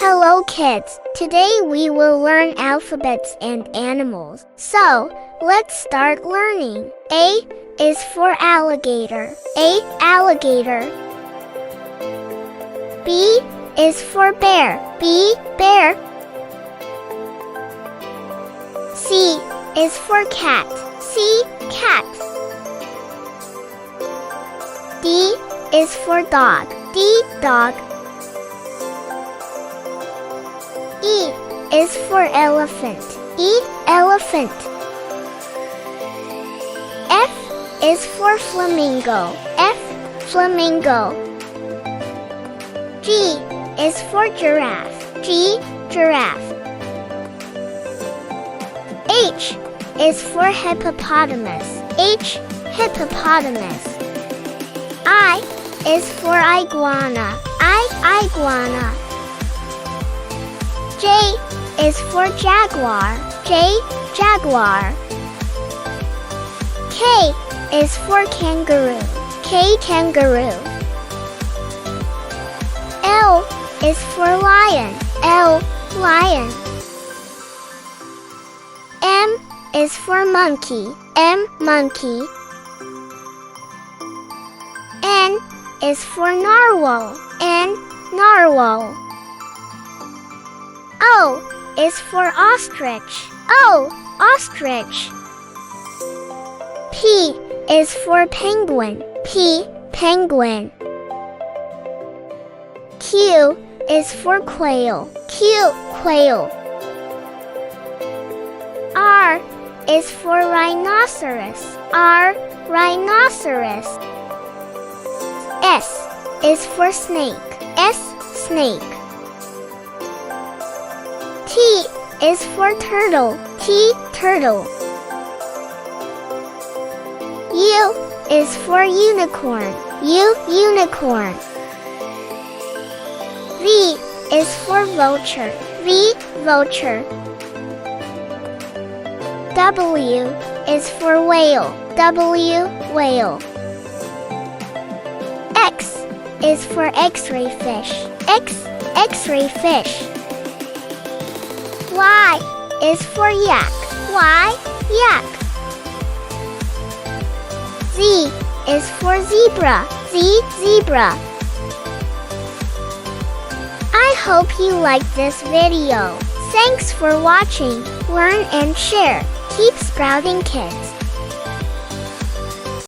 Hello kids, today we will learn alphabets and animals. So, let's start learning. A is for alligator. A, alligator. B is for bear. B, bear. C is for cat. C, cat. D is for dog. D, dog. E is for elephant. E, elephant. F is for flamingo. F, flamingo. G is for giraffe. G, giraffe. H is for hippopotamus. H, hippopotamus. I is for iguana. I, iguana. J is for jaguar. J, jaguar. K is for kangaroo. K, kangaroo. L is for lion. L, lion. M is for monkey. M, monkey. N is for narwhal. N, narwhal. O is for ostrich. O, ostrich. P is for penguin. P, penguin. Q is for quail. Q, quail. R is for rhinoceros. R, rhinoceros. S is for snake. S, snake. T is for turtle. T, turtle. U is for unicorn. U, unicorn. V is for vulture. V, vulture. W is for whale. W, whale. X is for X-ray fish. X, X-ray fish. Y is for yak. Y, yak. Z is for zebra. Z, zebra. I hope you liked this video. Thanks for watching. Learn and share. Keep sprouting, kids.